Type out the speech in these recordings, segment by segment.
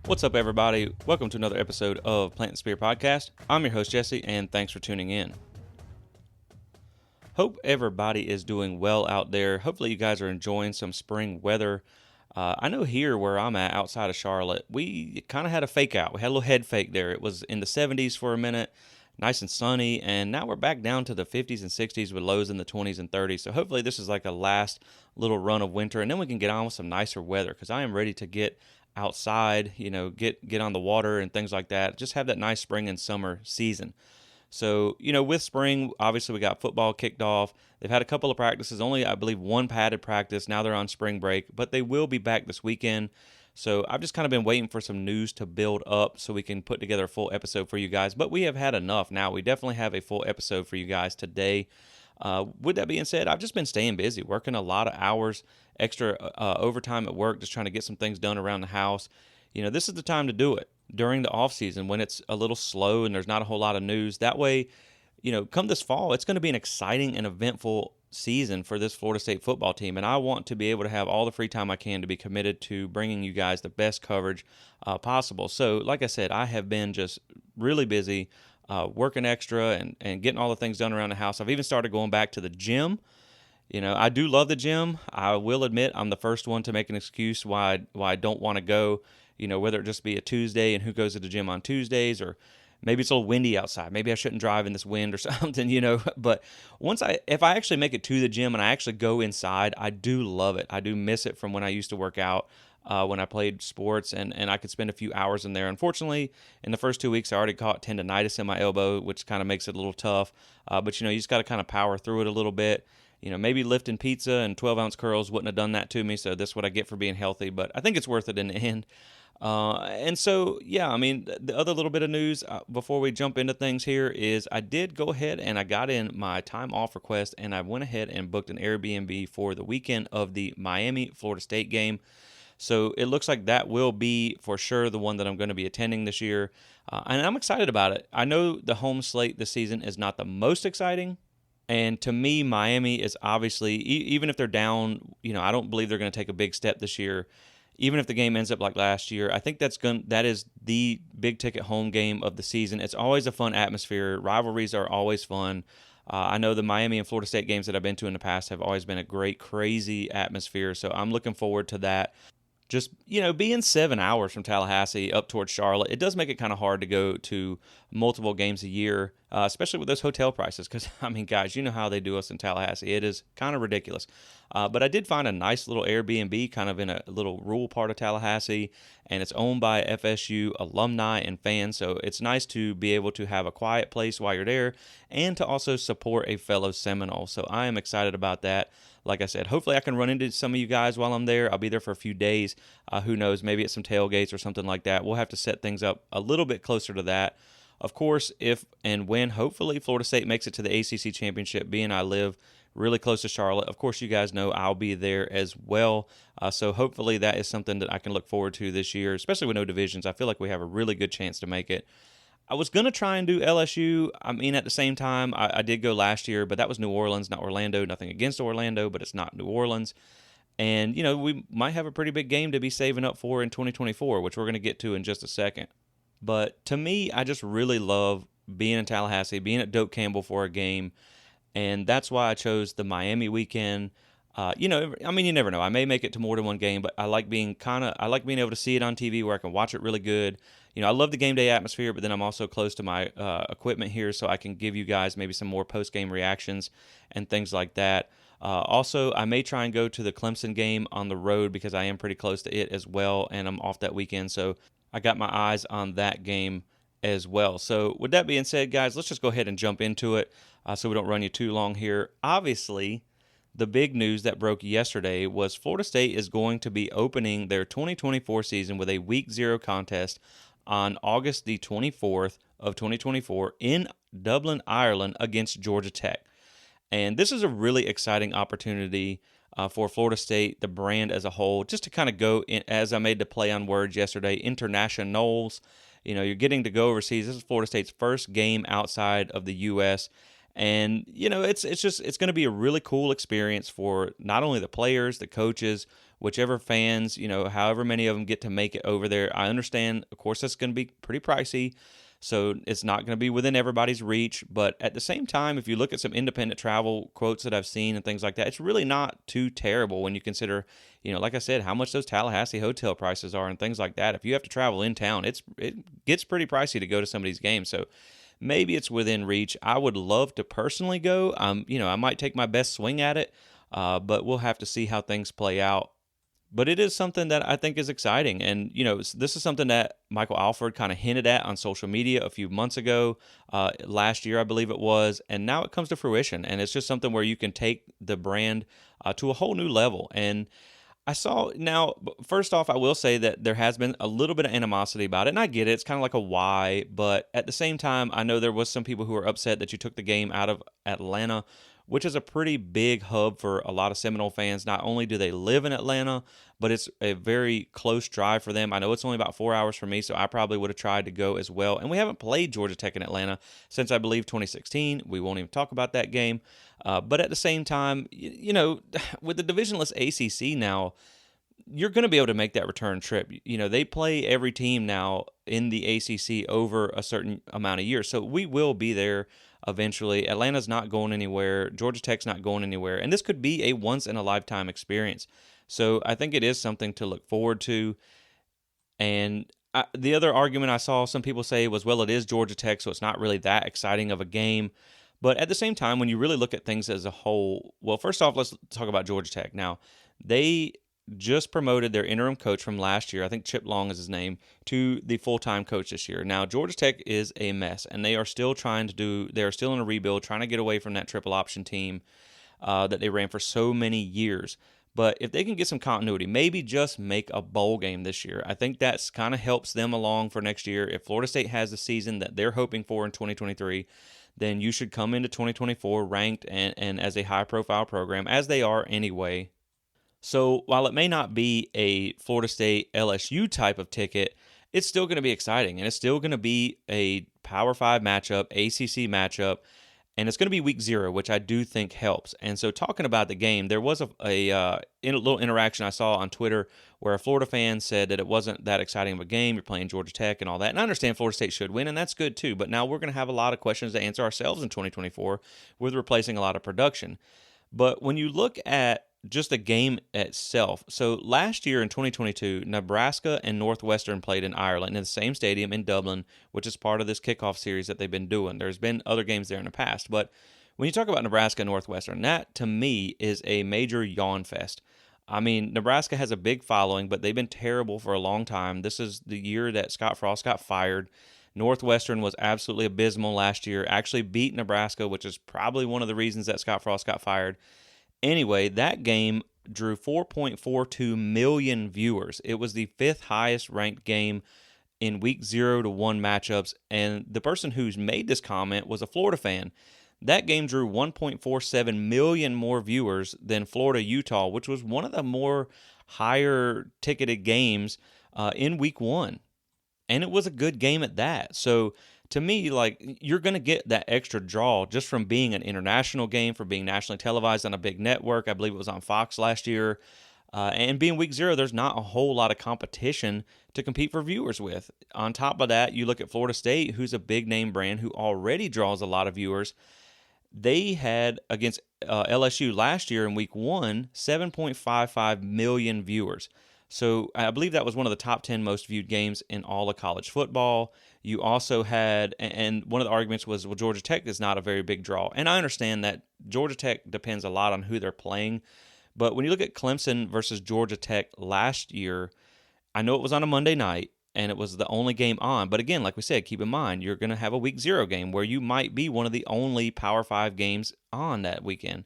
What's up, everybody? Welcome to another episode of Plant and Spear Podcast. I'm your host, Jesse, and thanks for tuning in. Hope everybody is doing well out there. Hopefully, you guys are enjoying some spring weather. I know here where I'm at, outside of Charlotte, we kind of had a fake out. We had a little head fake there. It was in the 70s for a minute, nice and sunny, and now we're back down to the 50s and 60s with lows in the 20s and 30s. So hopefully this is like a last little run of winter, and then we can get on with some nicer weather because I am ready to get outside, get on the water and things like that. Just have that nice spring and summer season. So, with spring, obviously we got football kicked off. They've had a couple of practices, only I believe one padded practice. Now they're on spring break, but they will be back this weekend. So I've just kind of been waiting for some news to build up so we can put together a full episode for you guys. But we have had enough now. We definitely have a full episode for you guys today. With that being said, I've just been staying busy, working a lot of hours, extra overtime at work, just trying to get some things done around the house. This is the time to do it during the off season when it's a little slow and there's not a whole lot of news. That way, come this fall, it's going to be an exciting and eventful season for this Florida State football team. And I want to be able to have all the free time I can to be committed to bringing you guys the best coverage possible. So, like I said, I have been just really busy working extra and getting all the things done around the house. I've even started going back to the gym. I do love the gym. I will admit I'm the first one to make an excuse why I don't want to go, whether it just be a Tuesday and who goes to the gym on Tuesdays, or maybe it's a little windy outside. Maybe I shouldn't drive in this wind or something. But if I actually make it to the gym and I actually go inside, I do love it. I do miss it from when I used to work out when I played sports, and I could spend a few hours in there. Unfortunately, in the first 2 weeks, I already caught tendonitis in my elbow, which kind of makes it a little tough. But you just got to kind of power through it a little bit. Maybe lifting pizza and 12-ounce curls wouldn't have done that to me, so this is what I get for being healthy, but I think it's worth it in the end. And so, yeah, I mean, the other little bit of news before we jump into things here is I did go ahead and I got in my time off request, and I went ahead and booked an Airbnb for the weekend of the Miami-Florida State game. So it looks like that will be for sure the one that I'm going to be attending this year, and I'm excited about it. I know the home slate this season is not the most exciting. And to me, Miami is obviously, even if they're down, I don't believe they're going to take a big step this year. Even if the game ends up like last year, I think that is the big ticket home game of the season. It's always a fun atmosphere. Rivalries are always fun. I know the Miami and Florida State games that I've been to in the past have always been a great, crazy atmosphere. So I'm looking forward to that. Just, being 7 hours from Tallahassee up towards Charlotte, it does make it kind of hard to go to multiple games a year, especially with those hotel prices. Because, I mean, guys, you know how they do us in Tallahassee. It is kind of ridiculous. But I did find a nice little Airbnb kind of in a little rural part of Tallahassee, and it's owned by FSU alumni and fans. So it's nice to be able to have a quiet place while you're there and to also support a fellow Seminole. So I am excited about that. Like I said, hopefully I can run into some of you guys while I'm there. I'll be there for a few days. Who knows, maybe at some tailgates or something like that. We'll have to set things up a little bit closer to that. Of course, if and when hopefully Florida State makes it to the ACC Championship, being I live really close to Charlotte, of course you guys know I'll be there as well. So hopefully that is something that I can look forward to this year, especially with no divisions. I feel like we have a really good chance to make it. I was going to try and do LSU. I mean, at the same time, I did go last year, but that was New Orleans, not Orlando. Nothing against Orlando, but it's not New Orleans. And, we might have a pretty big game to be saving up for in 2024, which we're going to get to in just a second. But to me, I just really love being in Tallahassee, being at Doak Campbell for a game. And that's why I chose the Miami weekend. You never know. I may make it to more than one game, but I like being able to see it on TV where I can watch it really good. I love the game day atmosphere, but then I'm also close to my equipment here, so I can give you guys maybe some more post-game reactions and things like that. Also, I may try and go to the Clemson game on the road because I am pretty close to it as well, and I'm off that weekend, so I got my eyes on that game as well. So with that being said, guys, let's just go ahead and jump into it so we don't run you too long here. Obviously, the big news that broke yesterday was Florida State is going to be opening their 2024 season with a Week 0 contest on August the 24th of 2024 in Dublin, Ireland against Georgia Tech. And this is a really exciting opportunity for Florida State, the brand as a whole, just to kind of go in, as I made the play on words yesterday, INTERNATION-NOLES. You're getting to go overseas. This is Florida State's first game outside of the U.S., And it's going to be a really cool experience for not only the players, the coaches, whichever fans, however many of them get to make it over there. I understand, of course, that's going to be pretty pricey, so it's not going to be within everybody's reach. But at the same time, if you look at some independent travel quotes that I've seen and things like that, it's really not too terrible when you consider, like I said, how much those Tallahassee hotel prices are and things like that. If you have to travel in town, it gets pretty pricey to go to some of these games. So maybe it's within reach. I would love to personally go. I might take my best swing at it, but we'll have to see how things play out. But it is something that I think is exciting. And, this is something that Michael Alford kind of hinted at on social media a few months ago, last year, I believe it was. And now it comes to fruition. And it's just something where you can take the brand to a whole new level. And I saw now, first off, I will say that there has been a little bit of animosity about it. And I get it. It's kind of like a why. But at the same time, I know there was some people who were upset that you took the game out of Atlanta, which is a pretty big hub for a lot of Seminole fans. Not only do they live in Atlanta, but it's a very close drive for them. I know it's only about 4 hours for me, so I probably would have tried to go as well. And we haven't played Georgia Tech in Atlanta since, I believe, 2016. We won't even talk about that game. But at the same time, with the divisionless ACC now, you're going to be able to make that return trip. They play every team now in the ACC over a certain amount of years. So we will be there eventually. Atlanta's not going anywhere. Georgia Tech's not going anywhere. And this could be a once-in-a-lifetime experience. So I think it is something to look forward to. And the other argument I saw some people say was, well, it is Georgia Tech, so it's not really that exciting of a game. But at the same time, when you really look at things as a whole, well, first off, let's talk about Georgia Tech. Now, they just promoted their interim coach from last year, I think Chip Long is his name, to the full-time coach this year. Now, Georgia Tech is a mess, and they are still they're still in a rebuild, trying to get away from that triple option team that they ran for so many years. But if they can get some continuity, maybe just make a bowl game this year, I think that's kind of helps them along for next year. If Florida State has the season that they're hoping for in 2023, then you should come into 2024 ranked and as a high-profile program, as they are anyway. So while it may not be a Florida State LSU type of ticket, it's still going to be exciting, and it's still going to be a Power 5 matchup, ACC matchup, and it's going to be week 0, which I do think helps. And so talking about the game, there was a little interaction I saw on Twitter where a Florida fan said that it wasn't that exciting of a game. You're playing Georgia Tech and all that. And I understand Florida State should win, and that's good too. But now we're going to have a lot of questions to answer ourselves in 2024 with replacing a lot of production. But when you look at just the game itself. So last year in 2022, Nebraska and Northwestern played in Ireland in the same stadium in Dublin, which is part of this kickoff series that they've been doing. There's been other games there in the past, but when you talk about Nebraska and Northwestern, that to me is a major yawn fest. I mean, Nebraska has a big following, but they've been terrible for a long time. This is the year that Scott Frost got fired. Northwestern was absolutely abysmal last year, actually beat Nebraska, which is probably one of the reasons that Scott Frost got fired. Anyway, that game drew 4.42 million viewers. It was the 5th highest ranked game in week 0 to 1 matchups, and the person who's made this comment was a Florida fan. That game drew 1.47 million more viewers than Florida-Utah, which was one of the more higher ticketed games in week 1. And it was a good game at that. So to me, like, you're going to get that extra draw just from being an international game, from being nationally televised on a big network. I believe it was on Fox last year. And being week 0, there's not a whole lot of competition to compete for viewers with. On top of that, you look at Florida State, who's a big name brand who already draws a lot of viewers. They had, against LSU last year in week 1, 7.55 million viewers. So I believe that was one of the top 10 most viewed games in all of college football. You also had, and one of the arguments was, well, Georgia Tech is not a very big draw. And I understand that Georgia Tech depends a lot on who they're playing. But when you look at Clemson versus Georgia Tech last year, I know it was on a Monday night, and it was the only game on. But again, like we said, keep in mind, you're going to have a week 0 game where you might be one of the only Power 5 games on that weekend.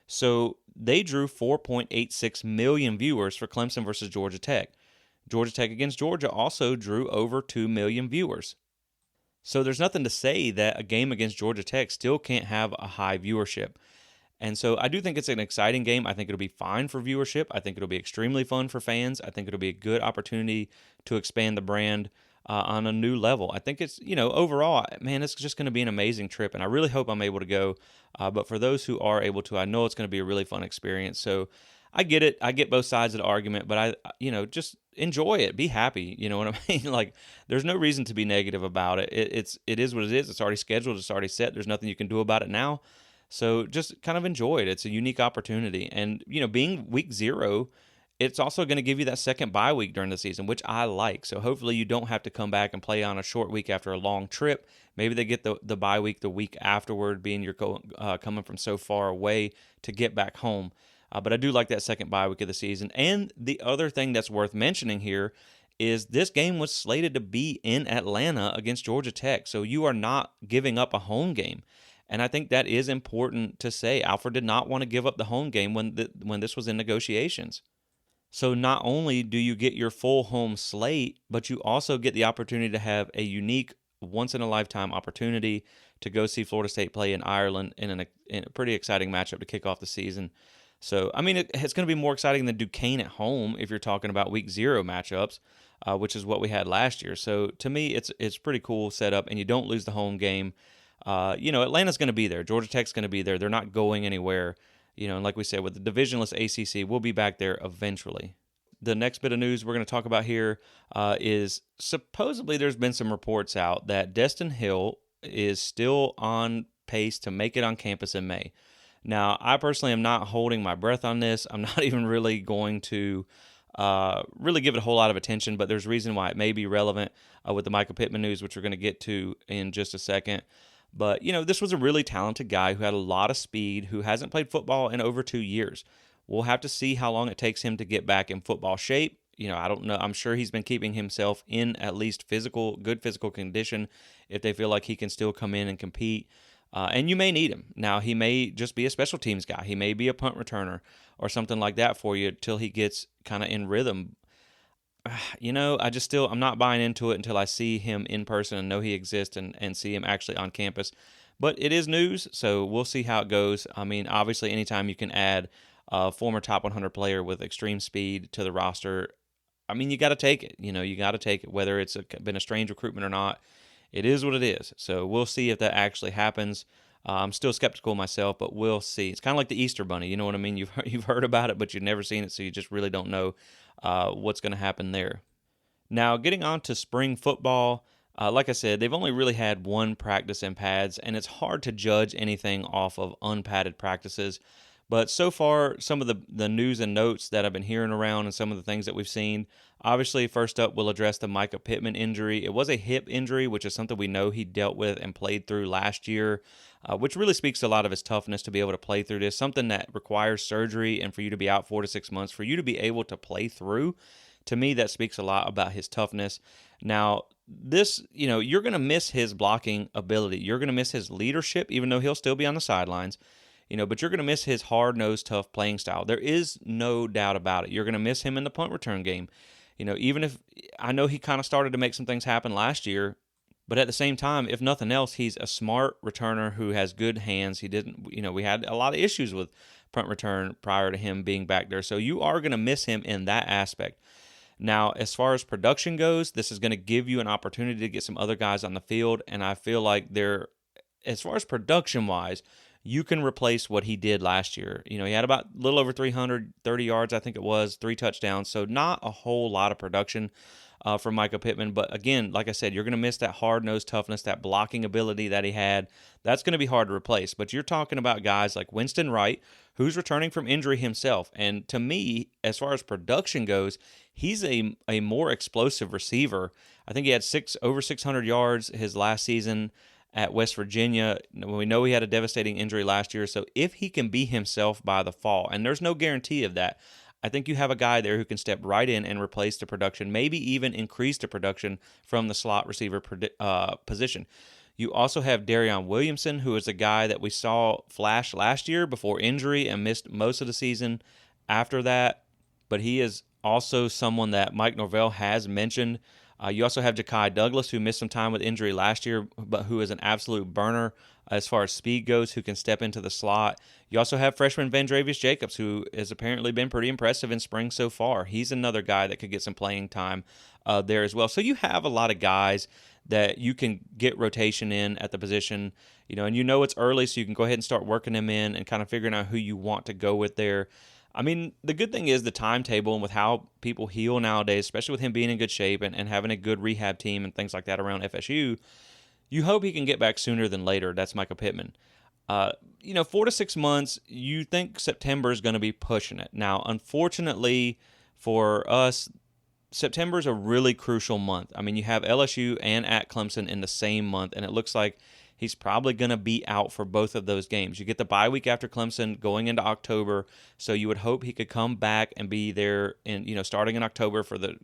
So they drew 4.86 million viewers for Clemson versus Georgia Tech. Georgia Tech against Georgia also drew over 2 million viewers. So there's nothing to say that a game against Georgia Tech still can't have a high viewership. And so I do think it's an exciting game. I think it'll be fine for viewership. I think it'll be extremely fun for fans. I think it'll be a good opportunity to expand the brand. on a new level. I think it's, overall, man, it's just going to be an amazing trip, and I really hope I'm able to go. But for those who are able to, I know it's going to be a really fun experience. So I get it. I get both sides of the argument, but just enjoy it. Be happy. You know what I mean? Like, there's no reason to be negative about it. It is what it is. It's already scheduled. It's already set. There's nothing you can do about it now. So just kind of enjoy it. It's a unique opportunity. And, being week 0, it's also going to give you that second bye week during the season, which I like. So hopefully you don't have to come back and play on a short week after a long trip. Maybe they get the bye week the week afterward, being you're coming from so far away to get back home. But I do like that second bye week of the season. And the other thing that's worth mentioning here is this game was slated to be in Atlanta against Georgia Tech. So you are not giving up a home game. And I think that is important to say. Alfred did not want to give up the home game when this was in negotiations. So not only do you get your full home slate, but you also get the opportunity to have a unique, once-in-a-lifetime opportunity to go see Florida State play in Ireland in a pretty exciting matchup to kick off the season. So, I mean, it's going to be more exciting than Duquesne at home if you're talking about week 0 matchups, which is what we had last year. So, to me, it's pretty cool setup, and you don't lose the home game. Atlanta's going to be there. Georgia Tech's going to be there. They're not going anywhere. And like we said, with the divisionless ACC, we'll be back there eventually. The next bit of news we're going to talk about here is supposedly there's been some reports out that Destin Hill is still on pace to make it on campus in May. Now, I personally am not holding my breath on this. I'm not even really going to really give it a whole lot of attention, but there's a reason why it may be relevant with the Michael Pittman news, which we're going to get to in just a second. But, this was a really talented guy who had a lot of speed, who hasn't played football in over 2 years. We'll have to see how long it takes him to get back in football shape. I don't know. I'm sure he's been keeping himself in at least good physical condition if they feel like he can still come in and compete. And you may need him. Now, he may just be a special teams guy. He may be a punt returner or something like that for you till he gets kind of in rhythm. I'm not buying into it until I see him in person and know he exists and see him actually on campus. But it is news, so we'll see how it goes. I mean, obviously, anytime you can add a former top 100 player with extreme speed to the roster, I mean, you got to take it. You got to take it, whether it's been a strange recruitment or not. It is what it is. So we'll see if that actually happens. I'm still skeptical myself, but we'll see. It's kind of like the Easter Bunny. You know what I mean? You've heard about it, but you've never seen it, so you just really don't know what's going to happen there. Now, getting on to spring football, like I said, they've only really had one practice in pads, and it's hard to judge anything off of unpadded practices. But so far, some of the news and notes that I've been hearing around and some of the things that we've seen, obviously, first up, we'll address the Micah Pittman injury. It was a hip injury, which is something we know he dealt with and played through last year, which really speaks to a lot of his toughness to be able to play through this, something that requires surgery and for you to be out 4 to 6 months, for you to be able to play through. To me, that speaks a lot about his toughness. Now, this, you're going to miss his blocking ability. You're going to miss his leadership, even though he'll still be on the sidelines. But you're going to miss his hard-nosed, tough playing style. There is no doubt about it. You're going to miss him in the punt return game. Even if I know he kind of started to make some things happen last year, but at the same time, if nothing else, he's a smart returner who has good hands. He didn't, we had a lot of issues with punt return prior to him being back there. So you are going to miss him in that aspect. Now, as far as production goes, this is going to give you an opportunity to get some other guys on the field, and I feel like as far as production-wise, you can replace what he did last year. He had about a little over 330 yards, I think it was, 3 touchdowns, so not a whole lot of production from Micah Pittman. But again, like I said, you're going to miss that hard-nosed toughness, that blocking ability that he had. That's going to be hard to replace. But you're talking about guys like Winston Wright, who's returning from injury himself. And to me, as far as production goes, he's a more explosive receiver. I think he had over 600 yards his last season at West Virginia. We know he had a devastating injury last year, so if he can be himself by the fall, and there's no guarantee of that, I think you have a guy there who can step right in and replace the production, maybe even increase the production from the slot receiver position. You also have Darion Williamson, who is a guy that we saw flash last year before injury and missed most of the season after that, but he is also someone that Mike Norvell has mentioned You also have Ja'Kai Douglas, who missed some time with injury last year, but who is an absolute burner as far as speed goes, who can step into the slot. You also have freshman Vandrevius Jacobs, who has apparently been pretty impressive in spring so far. He's another guy that could get some playing time there as well. So you have a lot of guys that you can get rotation in at the position, and it's early, so you can go ahead and start working them in and kind of figuring out who you want to go with there. I mean, the good thing is the timetable and with how people heal nowadays, especially with him being in good shape and having a good rehab team and things like that around FSU, you hope he can get back sooner than later. That's Michael Pittman. 4 to 6 months, you think September is going to be pushing it. Now, unfortunately for us, September is a really crucial month. I mean, you have LSU and at Clemson in the same month, and it looks like he's probably going to be out for both of those games. You get the bye week after Clemson going into October, so you would hope he could come back and be there starting in October for the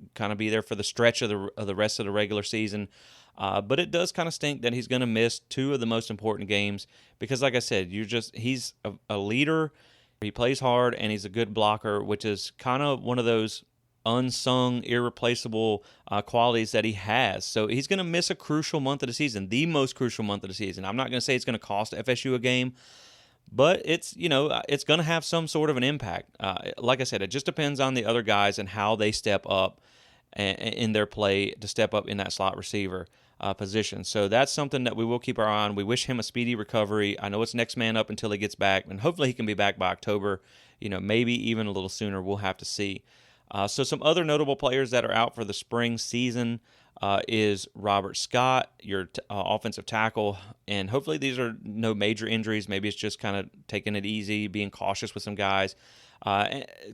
stretch of the rest of the regular season. But it does kind of stink that he's going to miss two of the most important games because, like I said, he's a leader. He plays hard and he's a good blocker, which is kind of one of those unsung, irreplaceable qualities that he has. So he's going to miss a crucial month of the season, the most crucial month of the season. I'm not going to say it's going to cost FSU a game, but it's going to have some sort of an impact. Like I said, it just depends on the other guys and how they step up in their play to step up in that slot receiver position. So that's something that we will keep our eye on. We wish him a speedy recovery. I know it's next man up until he gets back, and hopefully he can be back by October, maybe even a little sooner. We'll have to see. So some other notable players that are out for the spring season is Robert Scott, your offensive tackle, and hopefully these are no major injuries. Maybe it's just kind of taking it easy, being cautious with some guys.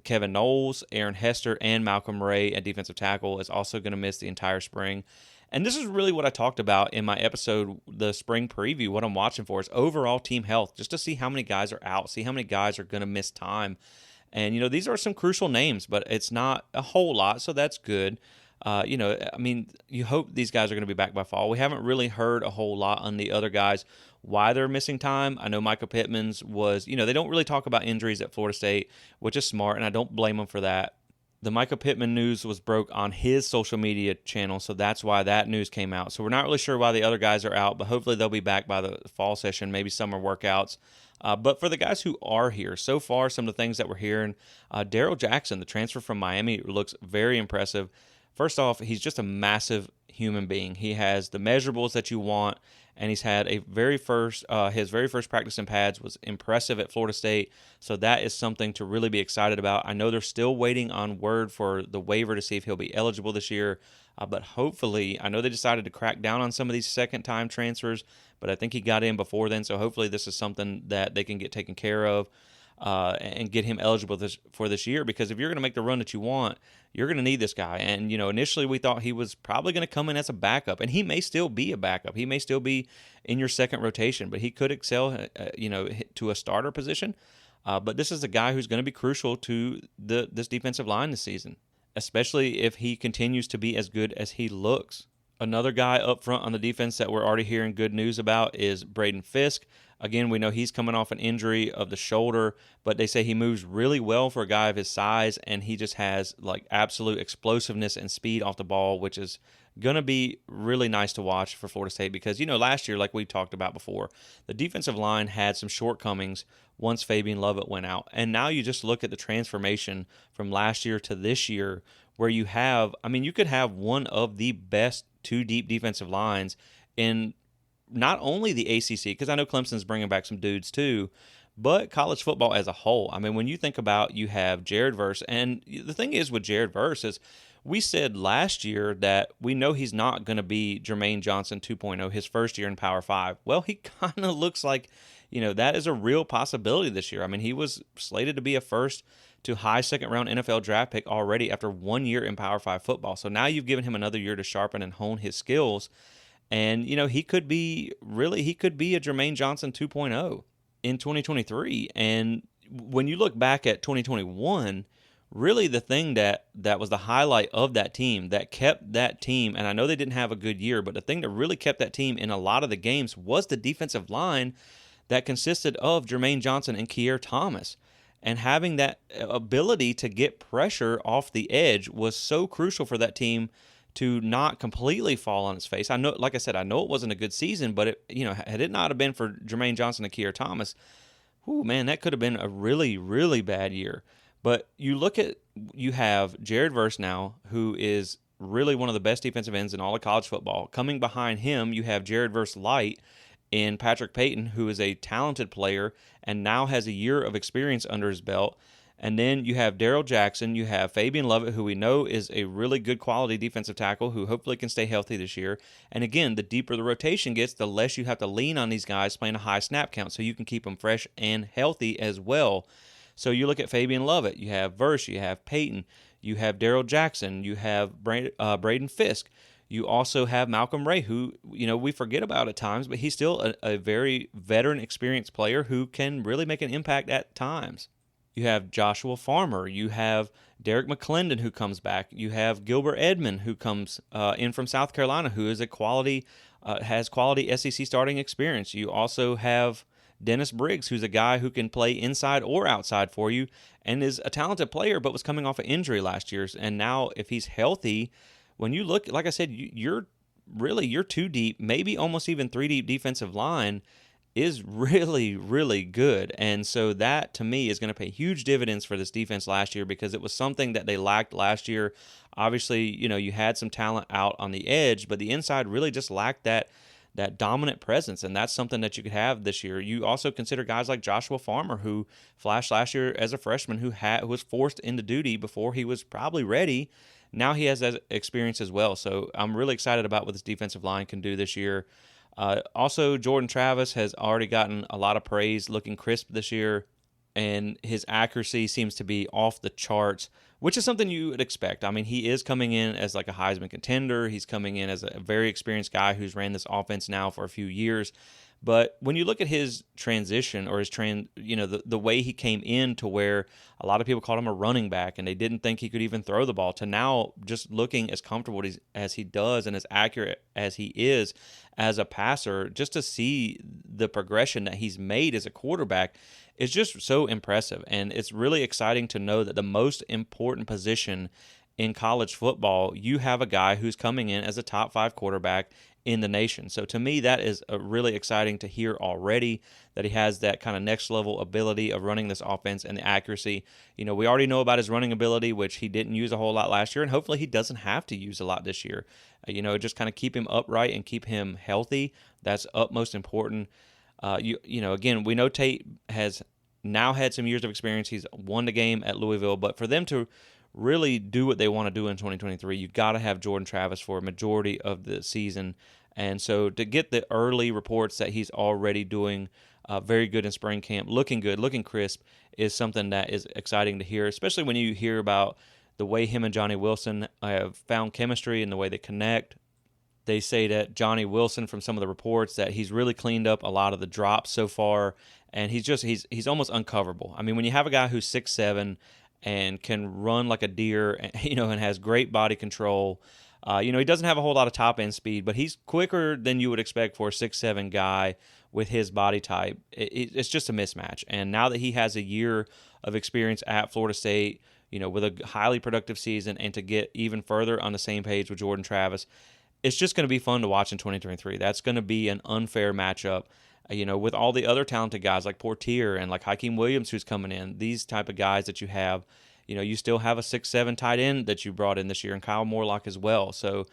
Kevin Knowles, Aaron Hester, and Malcolm Ray at defensive tackle is also going to miss the entire spring. And this is really what I talked about in my episode, the spring preview. What I'm watching for is overall team health, just to see how many guys are out, see how many guys are going to miss time. And, these are some crucial names, but it's not a whole lot, so that's good. You hope these guys are going to be back by fall. We haven't really heard a whole lot on the other guys, why they're missing time. I know Michael Pittman's was, they don't really talk about injuries at Florida State, which is smart, and I don't blame them for that. The Michael Pittman news was broke on his social media channel, so that's why that news came out. So we're not really sure why the other guys are out, but hopefully they'll be back by the fall session, maybe summer workouts. But for the guys who are here, so far, some of the things that we're hearing, Darrell Jackson, the transfer from Miami, looks very impressive. First off, he's just a massive human being. He has the measurables that you want, and he's had his very first practice in pads was impressive at Florida State. So that is something to really be excited about. I know they're still waiting on word for the waiver to see if he'll be eligible this year. But hopefully, I know they decided to crack down on some of these second-time transfers, but I think he got in before then. So hopefully this is something that they can get taken care of and get him eligible for this year. Because if you're going to make the run that you want, you're going to need this guy. And, initially we thought he was probably going to come in as a backup, and he may still be a backup. He may still be in your second rotation, but he could excel, to a starter position. But this is a guy who's going to be crucial to this defensive line this season, especially if he continues to be as good as he looks. Another guy up front on the defense that we're already hearing good news about is Braden Fisk. Again, we know he's coming off an injury of the shoulder, but they say he moves really well for a guy of his size, and he just has absolute explosiveness and speed off the ball, which is going to be really nice to watch for Florida State because, last year, like we talked about before, the defensive line had some shortcomings once Fabian Lovett went out. And now you just look at the transformation from last year to this year where you could have one of the best two deep defensive lines in not only the ACC, because I know Clemson's bringing back some dudes too, but college football as a whole. I mean, when you think about, you have Jared Verse, and the thing is with Jared Verse is we said last year that we know he's not going to be Jermaine Johnson 2.0 his first year in Power 5. Well, he kind of looks like, that is a real possibility this year. I mean, he was slated to be a first to high second-round NFL draft pick already after 1 year in Power 5 football. So now you've given him another year to sharpen and hone his skills. And, he could be a Jermaine Johnson 2.0 in 2023. And when you look back at 2021, really the thing that was the highlight of that team, that kept that team, and I know they didn't have a good year, but the thing that really kept that team in a lot of the games was the defensive line that consisted of Jermaine Johnson and Keir Thomas. And having that ability to get pressure off the edge was so crucial for that team to not completely fall on its face. I know, like I said, I know it wasn't a good season, but had it not have been for Jermaine Johnson and Keir Thomas, whoo, man, that could have been a really, really bad year. But you have Jared Verse now, who is really one of the best defensive ends in all of college football. Coming behind him, you have Jared Verse Light in Patrick Payton, who is a talented player and now has a year of experience under his belt. And then you have Darrell Jackson, you have Fabian Lovett, who we know is a really good quality defensive tackle who hopefully can stay healthy this year. And again, the deeper the rotation gets, the less you have to lean on these guys playing a high snap count, so you can keep them fresh and healthy as well. So you look at Fabian Lovett, you have Verse, you have Payton, you have Darrell Jackson, you have Braden Fisk. You also have Malcolm Ray, who we forget about at times, but he's still a very veteran, experienced player who can really make an impact at times. You have Joshua Farmer. You have Derek McClendon, who comes back. You have Gilbert Edmond, who comes in from South Carolina, who is has quality SEC starting experience. You also have Dennis Briggs, who's a guy who can play inside or outside for you and is a talented player, but was coming off an injury last year. And now, if he's healthy, when you look, like I said, you're two deep, maybe almost even three deep defensive line is really, really good. And so that, to me, is going to pay huge dividends for this defense last year, because it was something that they lacked last year. Obviously, you had some talent out on the edge, but the inside really just lacked that dominant presence, and that's something that you could have this year. You also consider guys like Joshua Farmer, who flashed last year as a freshman, who was forced into duty before he was probably ready. Now he has that experience as well. So I'm really excited about what this defensive line can do this year. Also, Jordan Travis has already gotten a lot of praise, looking crisp this year, and his accuracy seems to be off the charts, which is something you would expect. I mean, he is coming in as like a Heisman contender. He's coming in as a very experienced guy who's ran this offense now for a few years. But when you look at his transition, or his the way he came in, to where a lot of people called him a running back and they didn't think he could even throw the ball, to now just looking as comfortable as he does and as accurate as he is as a passer, just to see the progression that he's made as a quarterback is just so impressive. And it's really exciting to know that the most important position in college football, you have a guy who's coming in as a top 5 quarterback in the nation. So to me, that is really exciting to hear already, that he has that kind of next level ability of running this offense and the accuracy. We already know about his running ability, which he didn't use a whole lot last year, and hopefully he doesn't have to use a lot this year. Just kind of keep him upright and keep him healthy. That's utmost important. Again, we know Tate has now had some years of experience. He's won the game at Louisville, but for them to really do what they want to do in 2023, you got to have Jordan Travis for a majority of the season. And so to get the early reports that he's already doing very good in spring camp, looking good, looking crisp, is something that is exciting to hear, especially when you hear about the way him and Johnny Wilson have found chemistry and the way they connect. They say that Johnny Wilson, from some of the reports, that he's really cleaned up a lot of the drops so far, and he's almost uncoverable. I mean, when you have a guy who's 6'7", and can run like a deer, and has great body control. He doesn't have a whole lot of top-end speed, but he's quicker than you would expect for a 6'7" guy with his body type. It's just a mismatch. And now that he has a year of experience at Florida State, with a highly productive season, and to get even further on the same page with Jordan Travis, it's just going to be fun to watch in 2023. That's going to be an unfair matchup. With all the other talented guys like Portier and like Hakeem Williams who's coming in, these type of guys that you have, you still have a 6'7" tight end that you brought in this year, and Kyle Morlock as well. So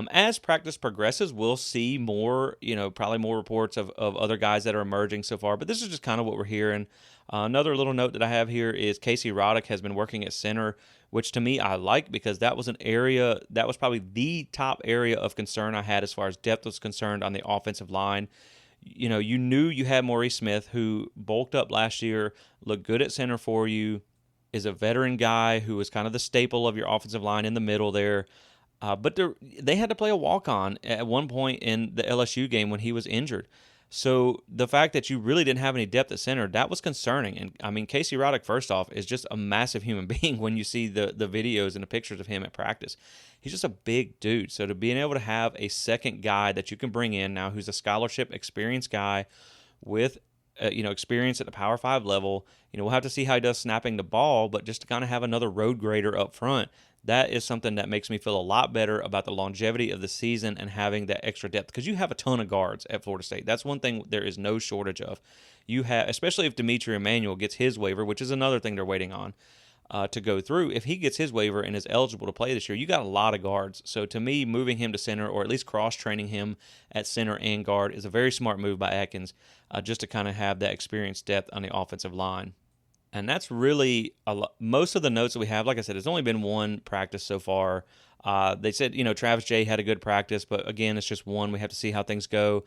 as practice progresses, we'll see more, probably more reports of other guys that are emerging so far. But this is just kind of what we're hearing. Another little note that I have here is Casey Roddick has been working at center, which to me I like, because that was an area, that was probably the top area of concern I had as far as depth was concerned on the offensive line. You knew you had Maurice Smith, who bulked up last year, looked good at center for you, is a veteran guy who was kind of the staple of your offensive line in the middle there. But they had to play a walk-on at one point in the LSU game when he was injured. So the fact that you really didn't have any depth at center, that was concerning. And I mean, Casey Roddick, first off, is just a massive human being when you see the videos and the pictures of him at practice. He's just a big dude. So to being able to have a second guy that you can bring in now, who's a scholarship experienced guy with experience at the Power 5 level, we'll have to see how he does snapping the ball, but just to kind of have another road grader up front, that is something that makes me feel a lot better about the longevity of the season and having that extra depth, because you have a ton of guards at Florida State. That's one thing there is no shortage of. You have, especially if Demetri Emmanuel gets his waiver, which is another thing they're waiting on to go through. If he gets his waiver and is eligible to play this year, you got a lot of guards. So to me, moving him to center, or at least cross-training him at center and guard, is a very smart move by Atkins, just to kind of have that experienced depth on the offensive line. And that's really most of the notes that we have. Like I said, it's only been one practice so far. They said, Travis J had a good practice, but again, it's just one. We have to see how things go.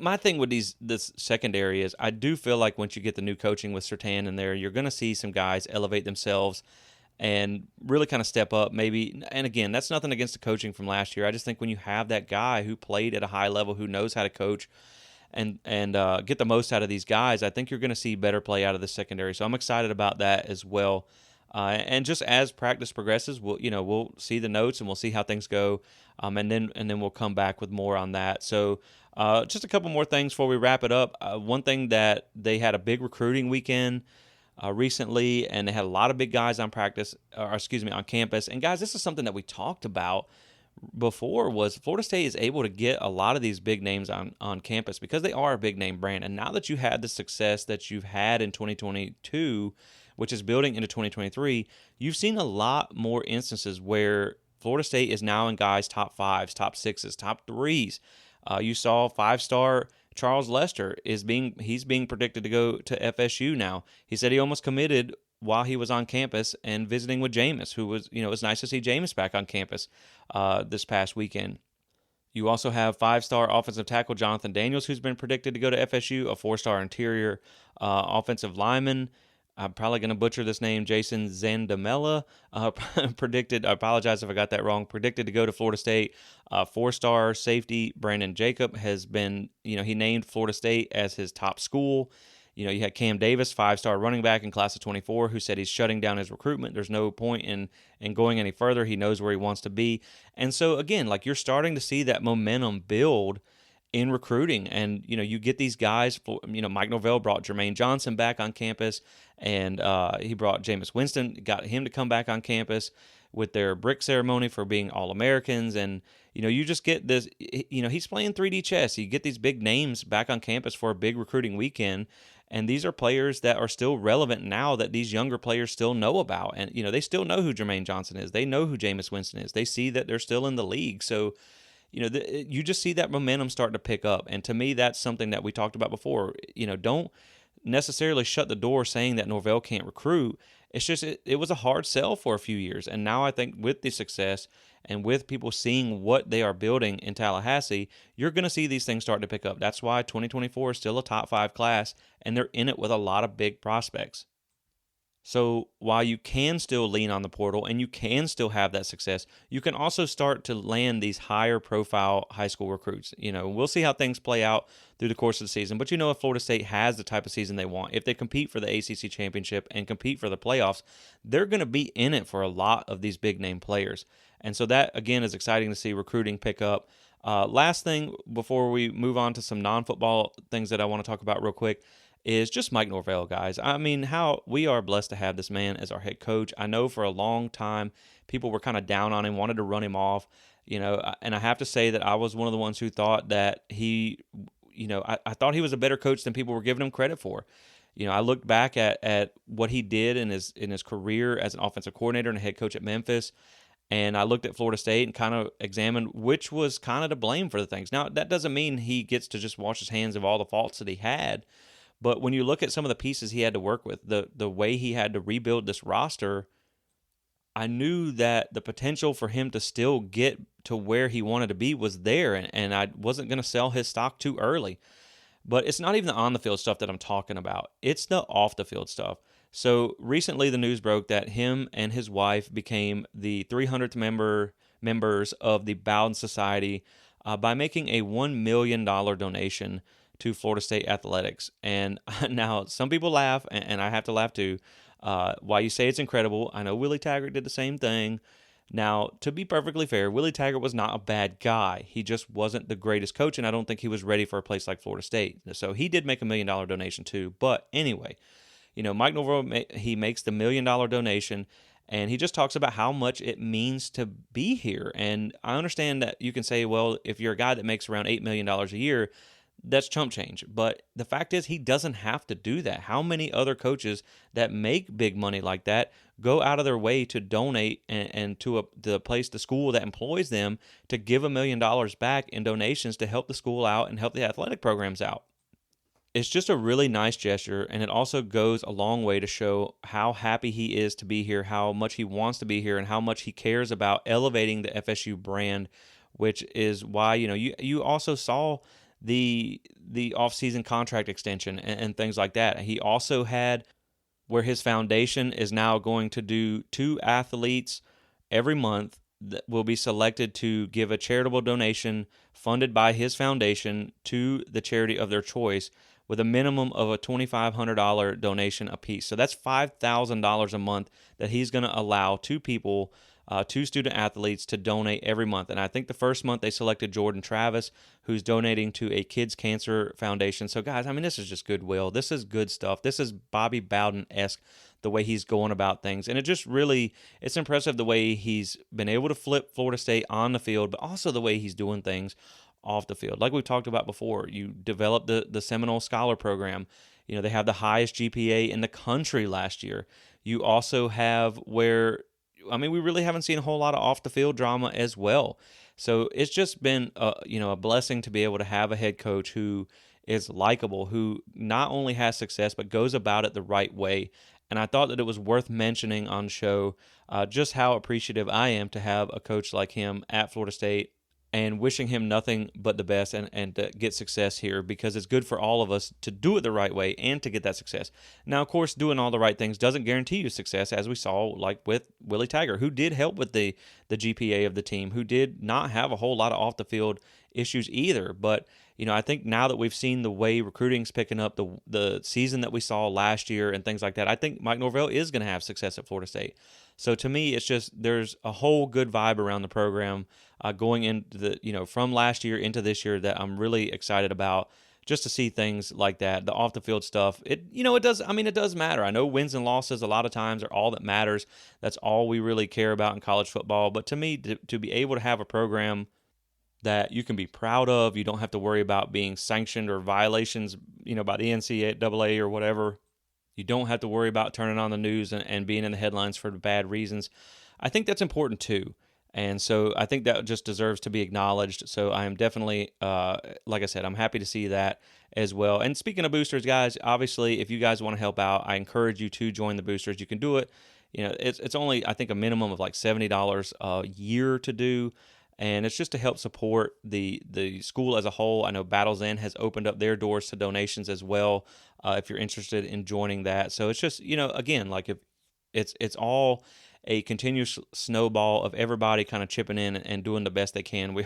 My thing with this secondary is I do feel like once you get the new coaching with Surtain in there, you're going to see some guys elevate themselves and really kind of step up maybe. And again, that's nothing against the coaching from last year. I just think when you have that guy who played at a high level, who knows how to coach, and get the most out of these guys, I think you're going to see better play out of the secondary. So I'm excited about that as well. And just as practice progresses, we'll see the notes and we'll see how things go, and then we'll come back with more on that. So just a couple more things before we wrap it up. One thing that they had a big recruiting weekend recently, and they had a lot of big guys on on campus. And guys, this is something that we talked about before, was Florida State is able to get a lot of these big names on campus because they are a big name brand. And now that you had the success that you've had in 2022, which is building into 2023, you've seen a lot more instances where Florida State is now in guys' top fives, top sixes, top threes. You saw 5-star Charles Lester he's being predicted to go to FSU now. He said he almost committed while he was on campus and visiting with Jameis, who was, it was nice to see Jameis back on campus this past weekend. You also have 5-star offensive tackle Jonathan Daniels, who's been predicted to go to FSU, a 4-star interior offensive lineman. I'm probably going to butcher this name, Jason Zandamela, predicted, I apologize if I got that wrong, predicted to go to Florida State. 4-star safety Brandon Jacob has been, he named Florida State as his top school. You had Cam Davis, 5-star running back in class of 24, who said he's shutting down his recruitment. There's no point in going any further. He knows where he wants to be. And so, again, you're starting to see that momentum build in recruiting. And, you get these guys, Mike Norvell brought Jermaine Johnson back on campus, and he brought Jameis Winston, got him to come back on campus with their brick ceremony for being All-Americans. And, you just get this, he's playing 3D chess. You get these big names back on campus for a big recruiting weekend. And these are players that are still relevant now that these younger players still know about. And, they still know who Jermaine Johnson is. They know who Jameis Winston is. They see that they're still in the league. So, you just see that momentum starting to pick up. And to me, that's something that we talked about before. Don't necessarily shut the door saying that Norvell can't recruit. It's just it was a hard sell for a few years. And now I think with the success and with people seeing what they are building in Tallahassee, you're going to see these things start to pick up. That's why 2024 is still a top 5 class, and they're in it with a lot of big prospects. So while you can still lean on the portal and you can still have that success, you can also start to land these higher profile high school recruits. We'll see how things play out through the course of the season. But if Florida State has the type of season they want, if they compete for the ACC championship and compete for the playoffs, they're going to be in it for a lot of these big name players. And so that, again, is exciting to see recruiting pick up. Last thing before we move on to some non-football things that I want to talk about real quick is just Mike Norvell, guys. I mean, how we are blessed to have this man as our head coach. I know for a long time people were kind of down on him, wanted to run him off, and I have to say that I was one of the ones who thought that he, I thought he was a better coach than people were giving him credit for. I looked back at what he did in his career as an offensive coordinator and a head coach at Memphis, and I looked at Florida State and kind of examined which was kind of to blame for the things. Now, that doesn't mean he gets to just wash his hands of all the faults that he had. But when you look at some of the pieces he had to work with, the way he had to rebuild this roster, I knew that the potential for him to still get to where he wanted to be was there, and I wasn't going to sell his stock too early. But it's not even the on-the-field stuff that I'm talking about. It's the off-the-field stuff. So recently the news broke that him and his wife became the 300th members of the Bowden Society by making a $1 million donation to Florida State athletics. And now some people laugh, and I have to laugh too. While you say it's incredible, I know Willie Taggart did the same thing. Now, to be perfectly fair, Willie Taggart was not a bad guy. He just wasn't the greatest coach, and I don't think he was ready for a place like Florida State. So he did make a $1 million donation too. But anyway, Mike Norvell, he makes the $1 million donation, And he just talks about how much it means to be here. And I understand that you can say, well, if you're a guy that makes around $8 million a year, that's chump change. But the fact is, he doesn't have to do that. How many other coaches that make big money like that go out of their way to donate and to the school that employs them to give $1 million back in donations to help the school out and help the athletic programs out? It's just a really nice gesture, and it also goes a long way to show how happy he is to be here, how much he wants to be here, and how much he cares about elevating the FSU brand, which is why, you also saw the offseason contract extension and things like that. He also had where his foundation is now going to do 2 athletes every month that will be selected to give a charitable donation funded by his foundation to the charity of their choice, with a minimum of a $2,500 donation apiece. So that's $5,000 a month that he's going to allow 2 people, 2 student athletes, to donate every month. And I think the first month they selected Jordan Travis, who's donating to a kids cancer foundation. So guys, I mean, this is just goodwill. This is good stuff. This is Bobby Bowden-esque, the way he's going about things. And it's impressive the way he's been able to flip Florida State on the field, but also the way he's doing things off the field. Like we've talked about before, you developed the Seminole Scholar Program. They have the highest GPA in the country last year. You also have we really haven't seen a whole lot of off the field drama as well. So it's just been a blessing to be able to have a head coach who is likable, who not only has success but goes about it the right way. And I thought that it was worth mentioning on the show just how appreciative I am to have a coach like him at Florida State, and wishing him nothing but the best and to get success here, because it's good for all of us to do it the right way and to get that success. Now, of course, doing all the right things doesn't guarantee you success, as we saw like with Willie Taggart, who did help with the GPA of the team, who did not have a whole lot of off-the-field issues either. But, I think now that we've seen the way recruiting's picking up, the season that we saw last year and things like that, I think Mike Norvell is going to have success at Florida State. So to me, it's just there's a whole good vibe around the program going into from last year into this year that I'm really excited about, just to see things like that, the off the field stuff. It does matter. I know wins and losses a lot of times are all that matters. That's all we really care about in college football. But to me, to be able to have a program that you can be proud of, you don't have to worry about being sanctioned or violations, by the NCAA or whatever. You don't have to worry about turning on the news and being in the headlines for bad reasons. I think that's important too. And so I think that just deserves to be acknowledged. So I am definitely, like I said, I'm happy to see that as well. And speaking of boosters, guys, obviously, if you guys want to help out, I encourage you to join the boosters. You can do it. It's only, I think, a minimum of like $70 a year to do. And it's just to help support the school as a whole. I know Battle's End has opened up their doors to donations as well, if you're interested in joining that. So it's just, again, like if it's all a continuous snowball of everybody kind of chipping in and doing the best they can. We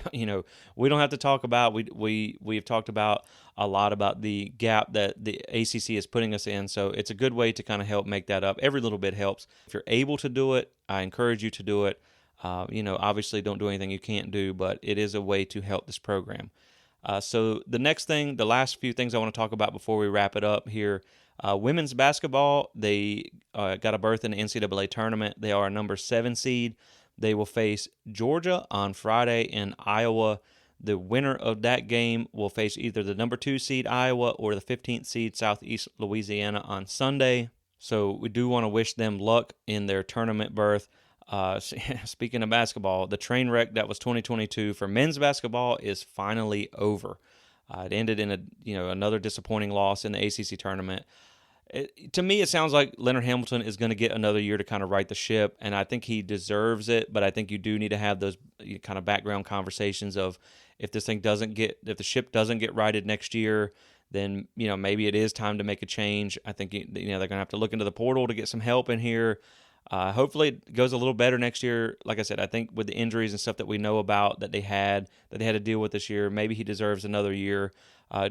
don't have to talk about, we've talked about a lot about the gap that the ACC is putting us in. So it's a good way to kind of help make that up. Every little bit helps. If you're able to do it, I encourage you to do it. Obviously don't do anything you can't do, but it is a way to help this program. So the last few things I want to talk about before we wrap it up here, women's basketball, they got a berth in the NCAA tournament. They are a number 7 seed. They will face Georgia on Friday in Iowa. The winner of that game will face either the number 2 seed Iowa or the 15th seed Southeast Louisiana on Sunday. So we do want to wish them luck in their tournament berth. Speaking of basketball, the train wreck that was 2022 for men's basketball is finally over. It ended in another disappointing loss in the ACC tournament. To me, it sounds like Leonard Hamilton is going to get another year to kind of right the ship, and I think he deserves it. But I think you do need to have those kind of background conversations of if the ship doesn't get righted next year, then maybe it is time to make a change. I think they're going to have to look into the portal to get some help in here. Hopefully it goes a little better next year. Like I said, I think with the injuries and stuff that we know about that they had to deal with this year, maybe he deserves another year,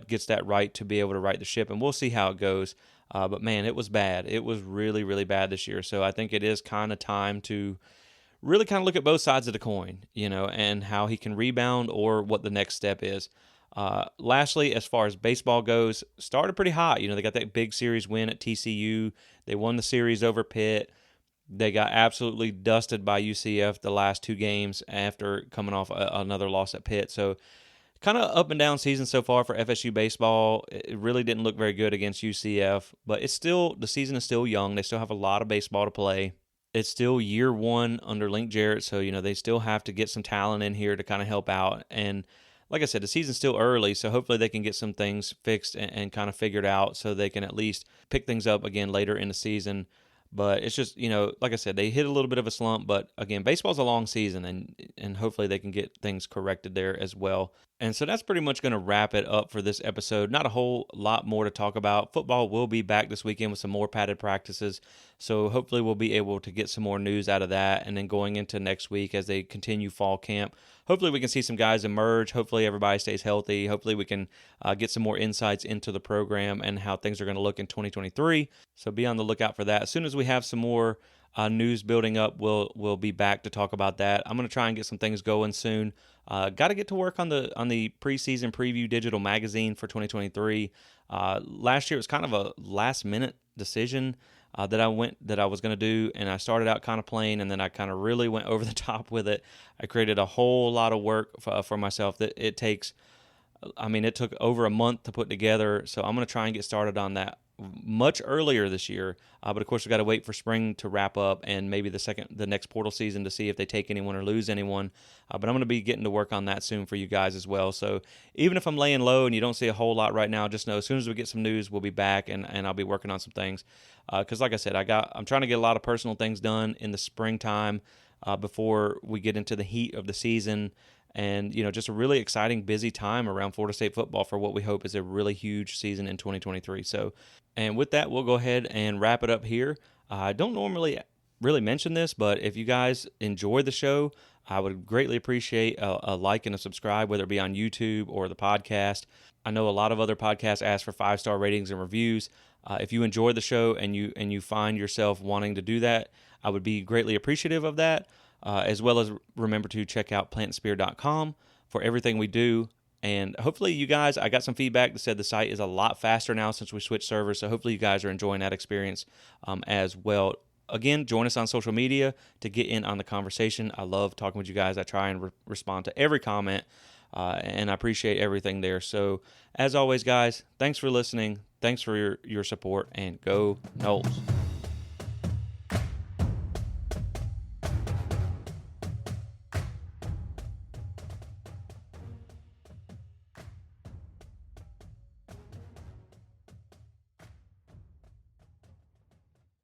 gets that right to be able to right the ship, and we'll see how it goes. But man, it was bad. It was really, really bad this year. So I think it is kind of time to really kind of look at both sides of the coin, and how he can rebound or what the next step is. Lastly, as far as baseball goes, started pretty hot. They got that big series win at TCU. They won the series over Pitt. They got absolutely dusted by UCF the last 2 games after coming off another loss at Pitt. So kind of up and down season so far for FSU baseball. It really didn't look very good against UCF, but the season is still young. They still have a lot of baseball to play. It's still year one under Link Jarrett, so they still have to get some talent in here to kind of help out. And like I said, the season's still early, so hopefully they can get some things fixed and kind of figured out so they can at least pick things up again later in the season. But it's just, like I said, they hit a little bit of a slump. But again, baseball's a long season, and hopefully they can get things corrected there as well. And so that's pretty much going to wrap it up for this episode. Not a whole lot more to talk about. Football will be back this weekend with some more padded practices. So hopefully we'll be able to get some more news out of that. And then going into next week as they continue fall camp, hopefully we can see some guys emerge. Hopefully everybody stays healthy. Hopefully we can get some more insights into the program and how things are going to look in 2023. So be on the lookout for that. As soon as we have some more news building up, we'll be back to talk about that. I'm going to try and get some things going soon. Got to get to work on the preseason preview digital magazine for 2023. Last year it was kind of a last minute decision that I was going to do, and I started out kind of plain, and then I kind of really went over the top with it. I created a whole lot of work for myself that it took over a month to put together. So I'm going to try and get started on that much earlier this year. But of course, we got to wait for spring to wrap up and maybe the next portal season to see if they take anyone or lose anyone. But I'm going to be getting to work on that soon for you guys as well. So even if I'm laying low and you don't see a whole lot right now, just know as soon as we get some news, we'll be back and I'll be working on some things. Because like I said, I'm trying to get a lot of personal things done in the springtime before we get into the heat of the season. And, just a really exciting, busy time around Florida State football for what we hope is a really huge season in 2023. So, and with that, we'll go ahead and wrap it up here. I don't normally really mention this, but if you guys enjoy the show, I would greatly appreciate a like and a subscribe, whether it be on YouTube or the podcast. I know a lot of other podcasts ask for 5-star ratings and reviews. If you enjoy the show and you find yourself wanting to do that, I would be greatly appreciative of that. As well as remember to check out plantspear.com for everything we do. And hopefully you guys, I got some feedback that said the site is a lot faster now since we switched servers. So hopefully you guys are enjoying that experience as well. Again, join us on social media to get in on the conversation. I love talking with you guys. I try and respond to every comment, and I appreciate everything there. So as always, guys, thanks for listening. Thanks for your support, and go Noles.